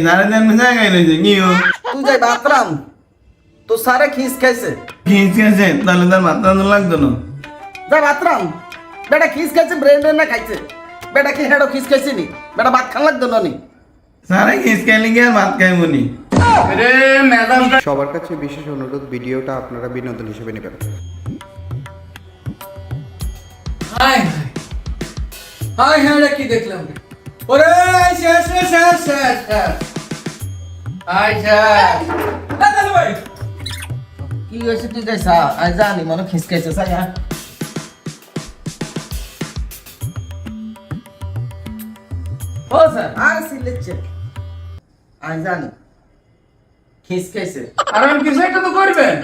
সারে জানবে জায়গায় রয়েছে কিও তুই যাই বাতরাম তো সারে খিস খাইছে খিস খেয়েছে তাহলে তার মাথা তো লাগতো না যা বাতরাম বেটা খিস খাইছে ব্রেন না খাইছে বেটা কি হেডো খিস খাইছে নি বেটা ভাত খান লাগতো না নি সারে খিস খাইলে কি আর ভাত খাইব নি রে ম্যাডাম সবার কাছে বিশেষ অনুরোধ, ভিডিওটা আপনারা বিনোদন হিসেবে নেবেন। হাই হাই হাই রে কি দেখলাম ওরে শেষ শেষ শেষ শেষ হাই শেষ দাদা ভাই কি হয়েছে তুই যাইছা আই জানি মনে খিস খাইছে সাই ও স্যার আর সিলেছে আই জানি খিস খাইছে আর আমি কিছু একটা তো করবেন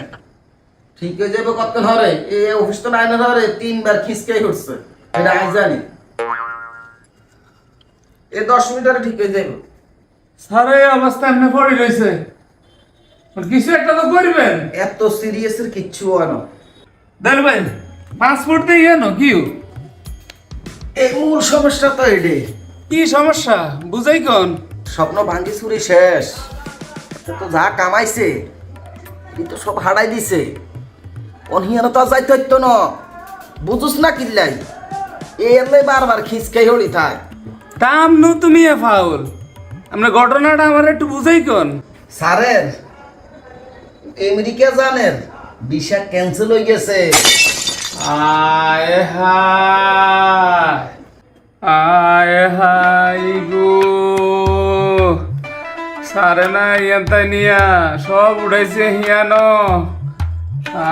ঠিক হয়ে যাবে কতক্ষণ হরে এই অফিস তো নাই না হরে 3 বার খিস খাই হচ্ছে এটা আই জানি এ 10 মিনিটে ঠিক হয়ে যাবে স্যার এই অবস্থা এমনি পড়ে রইছে আর কিছু একটা তো করবেন এত সিরিয়াস এর কিচ্ছু হয় না দেন ভাই পাসপোর্ট দিয়ে এনো কি এই মূল সমস্যা তো এডে কি সমস্যা বুঝাই কোন স্বপ্ন ভাঙ্গি চুরি শেষ তো যা কামাইছে এই তো সব হারাই দিছে অনহিয়ানো তো আর যাইতে হইতো না বুঝুস না কিল্লাই এই এলে বারবার খিসকাই হলি থাক তাম নু তুমি এ ফাউল আমরা ঘটনাটা আমার একটু বুঝাই কোন স্যারের আমেরিকা জানেন ভিসা ক্যান্সেল হয়ে গেছে আয় হায় আয় হাই গো সারে না ইয়ান্তা নিয়া সব উঠাইছে হিয়ানো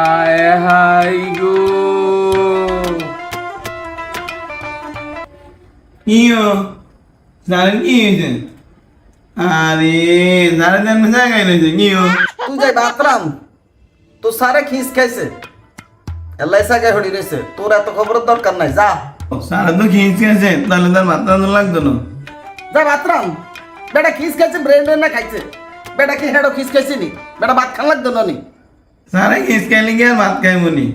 আয় হাই গো কিও সারে কি হয়েছে আরে সারে জানবে জায়গায় রয়েছে কিও তুই যাই বাতরাম তো স্যারে খিস খাইছে এলাই সাগাই হলি রয়েছে তোর এত খবরের দরকার নাই যা সারে তো খিস খেয়েছে তাহলে তার মাথা তো লাগতো না যা বাতরাম বেটা খিস খাইছে ব্রেন না খাইছে বেটা কি হেডো খিস খাইছে নি বেটা ভাত খান লাগতো না নি সারে খিস খাইলে কি আর ভাত খাইব নি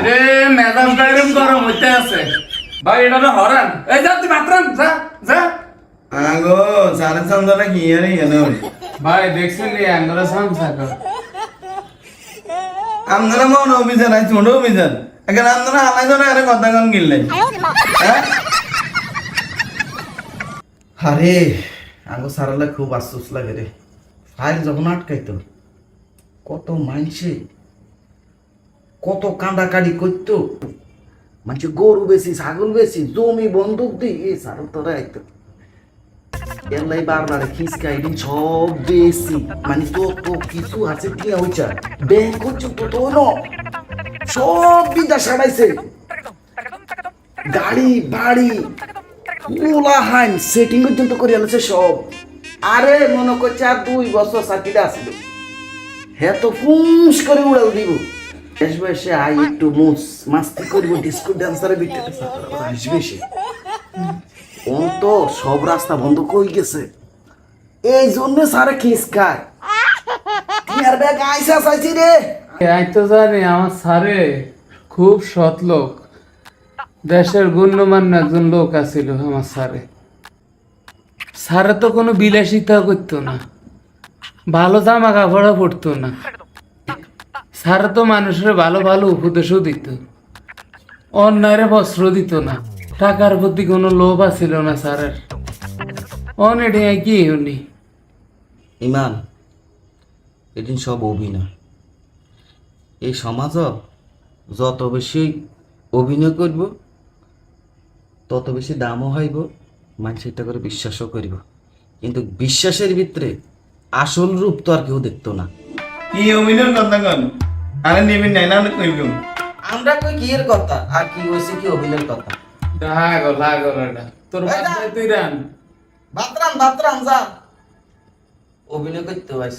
রে ম্যাডাম টাইম গরম হইতে আছে ভাই এটা তো হরান এই যা তুই মাত্রান যা যা আগো সারে চন্দ্রটা কি আর এখানে ভাই দেখছেন নি আমরা সংসার আপনারা মন অফিসার আছে ছোট অফিসার এখন আপনারা আলাই ধরে আরে কথা কন গিললেন আরে আঙ্গো সারালে খুব আফসোস লাগে রে ফাইল যখন আটকাইতো কত মানছে কত কান্দাকাটি করতো মানুষ গরু বেশি ছাগল বেশি জমি বন্দুক দি এই সার তোরা আইতো এলাই বারবার খিসকাই দিন সব বেশি মানে তো কিছু আছে কি হইছা ব্যাংক করছো তো ন সব বিদ্যা সারাইছে গাড়ি বাড়ি উলাহান সেটিং পর্যন্ত করে আনছে সব আরে মনে করছে আর 2 বছর চাকরিটা আসলো হ্যাঁ তো ফুস করে উড়াল দিব আসবে সে আই একটু মাস্তি করবো ডিস্কো ড্যান্সারে বিটে আসবে সে ও তো সব রাস্তা বন্ধ কই গেছে এই জন্য সারে খিস খায় কি আর ব্যাগ আইসা চাইছি রে এই তো জানি আমার স্যারে খুব সৎ লোক দেশের গণ্যমান্য একজন লোক আছিল আমার স্যারে স্যারে তো কোনো বিলাসিতা করতো না ভালো জামা কাপড়ও পরতো না স্যারে তো মানুষের ভালো ভালো উপদেশও দিত অন্যায়ের বস্ত্র দিত না টাকার প্রতি কোনো লোভ আছিল না স্যারের অনেক কি উনি ইমান এদিন সব অভিনয় এই সমাজ যত বেশি অভিনয় করব তত বেশি দামও হইব মানুষ এটা করে বিশ্বাসও করব কিন্তু বিশ্বাসের ভিতরে আসল রূপ তো আর কেউ দেখতো না কি অভিনয়ের কথা কন আরে নেবেন নাই না কইব আমরা কই কি এর কথা আর কি হইছে কি অভিনয়ের কথা লাগো এটা তোর তুই রান বাতরাম যা অভিনয় করতে পারিস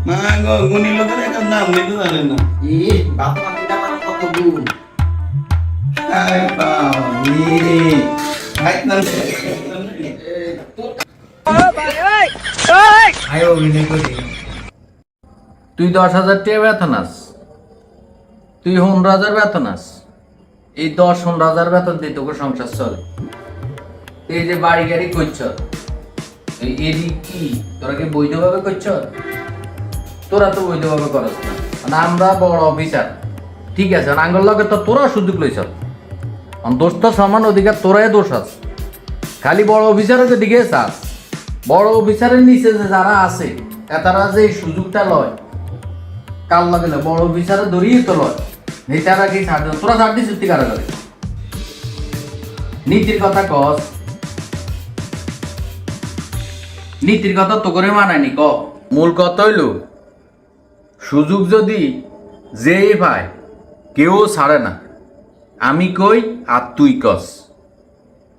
মা গো গুনি লোকের একটা নাম নিতে জানেন না বাতরাম এটা মানে কত গুণ আরে বাবা ভাই নাম আয় অভিনয় করি তুই 10,000 টাকা বেতন আস তুই 15,000 বেতন আস এই 10-15,000 বেতন দিয়ে তোকে সংসার চলে এই যে বাড়ি গাড়ি করছ এরি কি তোরা কি বৈধভাবে করছ? তোরা তো বৈধভাবে করছ না, মানে আমরা বড় অফিসার, ঠিক আছে, আঙ্গল লগে তো তোরা সুযোগ লইছ, দোষ তো সমান অধিকার তোরাই দোষ আছে, খালি বড় অফিসারের দিকে চাস। বড় অফিসারের নিচে যে যারা আছে তারা যে এই সুযোগটা লয়, কাল লাগে বড় অফিসারে ধরিয়ে তো লয়, নেতারা কি ছাড় দেয়? তোরা ছাড় দিস কারা করে? নীতির কথা কস, নীতির কথা তো করে মানায়নি ক। মূল কথা হইল সুযোগ যদি যেই পায় কেউ ছাড়ে না, আমি কই আর তুই কস,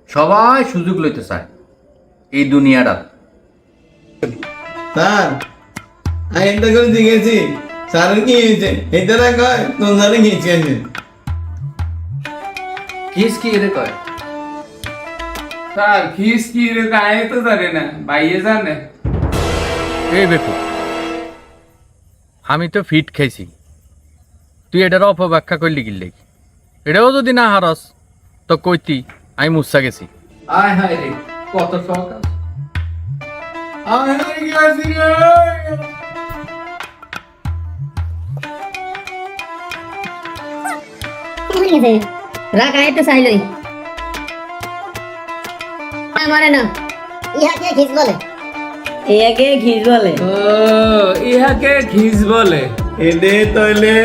সবাই সুযোগ লইতে চায় এই দুনিয়াটা। স্যার আমি একটা করে জিজ্ঞেছি স্যারের কি হয়েছে, এটা না কয় তোর স্যারে গিয়েছে আছে। কিস কি রে কয়? স্যার ফিস কি রে কায়ে তো জানে না, ভাইয়ে জানে। এই বেকু, আমি তো ফিট খাইছি, তুই এটার অপব্যাখ্যা করলি গিল্লে, এটাও যদি না হারস তো কইতি আমি মুসা গেছি। আয় হায় রে কত শখ আছে। রাখা একটু চাইলই মারে না, ইহাকে ঘিস বলে, ইহাকে ঘিস বলে। ও ইহাকে ঘিস বলে। এডে তইলে